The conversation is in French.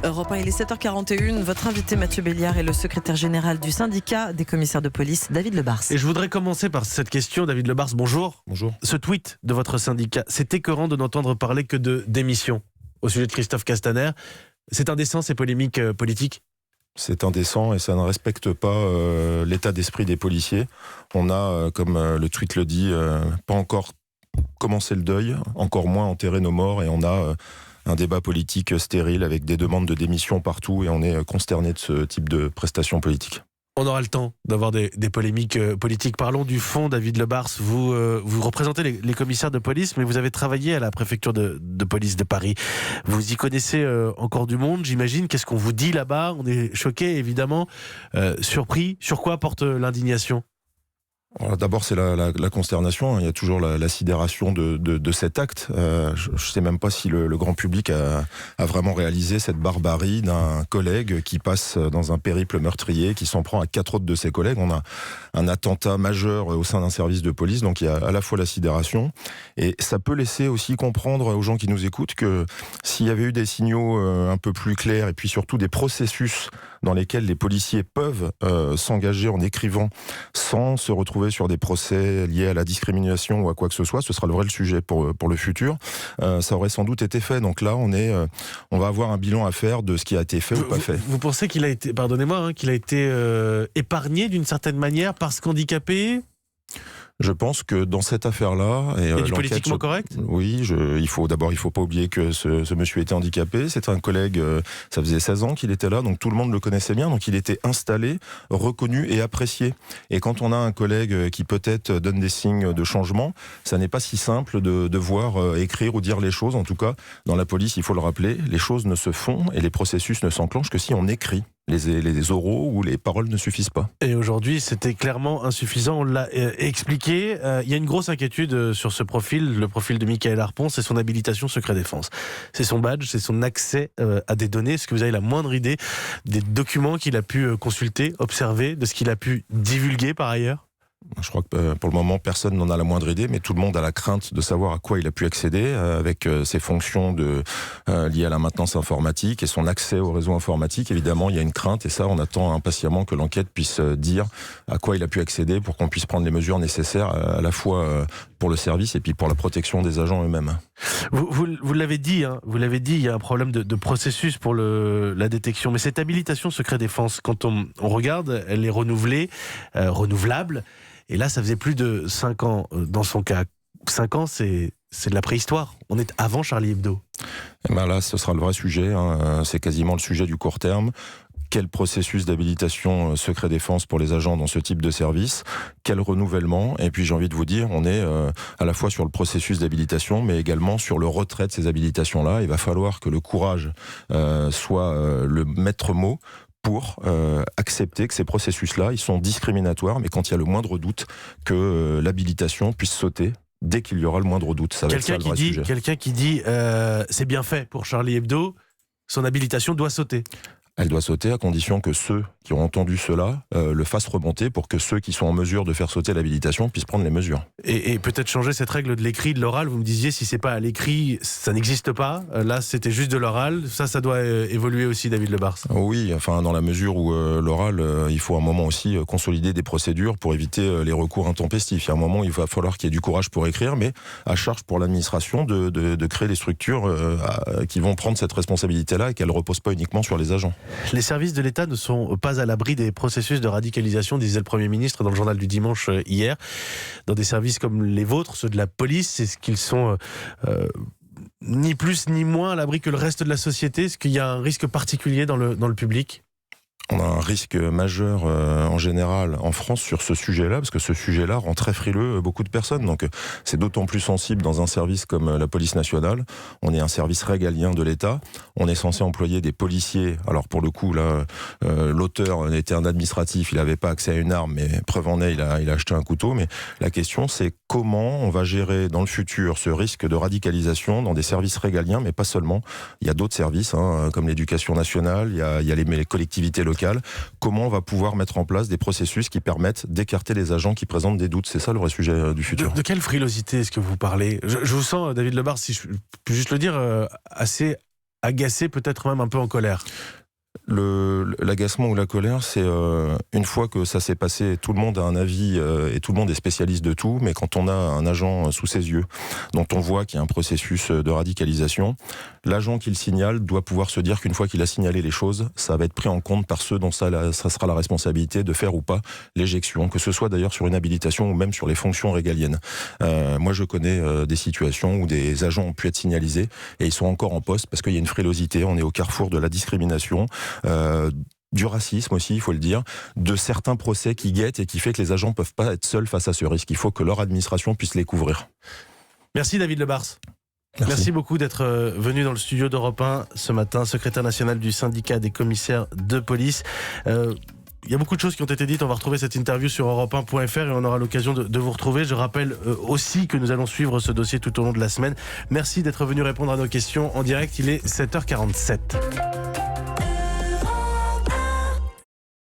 Europe 1, il est 7h41. Votre invité Mathieu Béliard est le secrétaire général du syndicat des commissaires de police, David Lebars. Et je voudrais commencer par cette question. David Lebars, bonjour. Bonjour. Ce tweet de votre syndicat, c'est écœurant de n'entendre parler que de démission au sujet de Christophe Castaner. C'est indécent, ces polémiques politiques? C'est indécent et ça ne respecte pas l'état d'esprit des policiers. On a, comme le tweet le dit, pas encore commencé le deuil, encore moins enterré nos morts, et on a un débat politique stérile avec des demandes de démission partout, et on est consterné de ce type de prestations politiques. On aura le temps d'avoir des polémiques politiques. Parlons du fond, David Lebars. Vous représentez les commissaires de police, mais vous avez travaillé à la préfecture de police de Paris. Vous y connaissez encore du monde, j'imagine. Qu'est-ce qu'on vous dit là-bas? On est choqués, évidemment. Surpris. Sur quoi porte l'indignation? D'abord, c'est la consternation. Il y a toujours la sidération de cet acte. Je ne sais même pas si le grand public a vraiment réalisé cette barbarie d'un collègue qui passe dans un périple meurtrier, qui s'en prend à 4 autres de ses collègues. On a un attentat majeur au sein d'un service de police, donc il y a à la fois la sidération, et ça peut laisser aussi comprendre aux gens qui nous écoutent que s'il y avait eu des signaux un peu plus clairs, et puis surtout des processus dans lesquels les policiers peuvent s'engager en écrivant sans se retrouver sur des procès liés à la discrimination ou à quoi que ce soit, ce sera le vrai sujet pour le futur. Ça aurait sans doute été fait. Donc là, on va avoir un bilan à faire de ce qui a été fait ou pas fait. Vous pensez qu'il a été, pardonnez-moi, qu'il a été épargné d'une certaine manière parce qu'handicapé? Je pense que dans cette affaire-là... Et du politiquement correct? Oui, il faut pas oublier que ce monsieur était handicapé. C'était un collègue, ça faisait 16 ans qu'il était là, donc tout le monde le connaissait bien, donc il était installé, reconnu et apprécié. Et quand on a un collègue qui peut-être donne des signes de changement, ça n'est pas si simple de devoir écrire ou dire les choses. En tout cas, dans la police, il faut le rappeler, les choses ne se font et les processus ne s'enclenchent que si on écrit. Les oraux ou les paroles ne suffisent pas. Et aujourd'hui, c'était clairement insuffisant, on l'a expliqué. Il y a une grosse inquiétude sur ce profil, le profil de Mickaël Harpon, c'est son habilitation secret défense. C'est son badge, c'est son accès à des données. Est-ce que vous avez la moindre idée des documents qu'il a pu consulter, observer, de ce qu'il a pu divulguer par ailleurs? Je crois que pour le moment, personne n'en a la moindre idée, mais tout le monde a la crainte de savoir à quoi il a pu accéder avec ses fonctions liées à la maintenance informatique et son accès au réseau informatique. Évidemment, il y a une crainte et ça, on attend impatiemment que l'enquête puisse dire à quoi il a pu accéder pour qu'on puisse prendre les mesures nécessaires à la fois pour le service et puis pour la protection des agents eux-mêmes. Vous l'avez dit, il y a un problème de processus pour la détection, mais cette habilitation secret défense, quand on regarde, elle est renouvelable. Et là, ça faisait plus de 5 ans dans son cas. 5 ans, c'est de la préhistoire. On est avant Charlie Hebdo. Et ben là, ce sera le vrai sujet. C'est quasiment le sujet du court terme. Quel processus d'habilitation secret défense pour les agents dans ce type de service? Quel renouvellement? Et puis j'ai envie de vous dire, on est à la fois sur le processus d'habilitation, mais également sur le retrait de ces habilitations-là. Il va falloir que le courage soit le maître mot pour accepter que ces processus-là, ils sont discriminatoires, mais quand il y a le moindre doute que l'habilitation puisse sauter dès qu'il y aura le moindre doute. Ça va être ça le vrai sujet. Quelqu'un qui dit c'est bien fait pour Charlie Hebdo, son habilitation doit sauter. Elle doit sauter à condition que ceux qui ont entendu cela le fassent remonter pour que ceux qui sont en mesure de faire sauter l'habilitation puissent prendre les mesures. Et peut-être changer cette règle de l'écrit, de l'oral. Vous me disiez, si c'est pas à l'écrit, ça n'existe pas. Là, c'était juste de l'oral. Ça doit évoluer aussi, David Lebars. Oui, enfin, dans la mesure où l'oral, il faut un moment aussi consolider des procédures pour éviter les recours intempestifs. Il y a un moment où il va falloir qu'il y ait du courage pour écrire, mais à charge pour l'administration de créer les structures qui vont prendre cette responsabilité-là et qu'elle ne repose pas uniquement sur les agents. Les services de l'État ne sont pas à l'abri des processus de radicalisation, disait le Premier ministre dans le journal du dimanche hier. Dans des services comme les vôtres, ceux de la police, c'est ce qu'ils sont ni plus ni moins à l'abri que le reste de la société. Est-ce qu'il y a un risque particulier dans le public ? On a un risque majeur en général en France sur ce sujet-là, parce que ce sujet-là rend très frileux beaucoup de personnes. Donc c'est d'autant plus sensible dans un service comme la police nationale. On est un service régalien de l'État. On est censé employer des policiers. Alors pour le coup, là, l'auteur était un administratif, il n'avait pas accès à une arme, mais preuve en est, il a acheté un couteau. Mais la question, c'est comment on va gérer dans le futur ce risque de radicalisation dans des services régaliens, mais pas seulement. Il y a d'autres services, comme l'éducation nationale, il y a les collectivités locales. Comment on va pouvoir mettre en place des processus qui permettent d'écarter les agents qui présentent des doutes? C'est ça le vrai sujet du futur. De quelle frilosité est-ce que vous parlez? Je vous sens, David Lebars, si je peux juste le dire, assez agacé, peut-être même un peu en colère. L'agacement ou la colère, c'est une fois que ça s'est passé, tout le monde a un avis et tout le monde est spécialiste de tout, mais quand on a un agent sous ses yeux, dont on voit qu'il y a un processus de radicalisation, l'agent qui le signale doit pouvoir se dire qu'une fois qu'il a signalé les choses, ça va être pris en compte par ceux dont ça sera la responsabilité de faire ou pas l'éjection, que ce soit d'ailleurs sur une habilitation ou même sur les fonctions régaliennes. Moi, je connais des situations où des agents ont pu être signalisés et ils sont encore en poste parce qu'il y a une frilosité, on est au carrefour de la discrimination, du racisme aussi, il faut le dire, de certains procès qui guettent et qui fait que les agents ne peuvent pas être seuls face à ce risque. Il faut que leur administration puisse les couvrir. Merci David Lebars. Merci beaucoup d'être venu dans le studio d'Europe 1 ce matin, secrétaire national du syndicat des commissaires de police. Il y a beaucoup de choses qui ont été dites, on va retrouver cette interview sur europe1.fr et on aura l'occasion de vous retrouver. Je rappelle aussi que nous allons suivre ce dossier tout au long de la semaine. Merci d'être venu répondre à nos questions en direct, il est 7h47.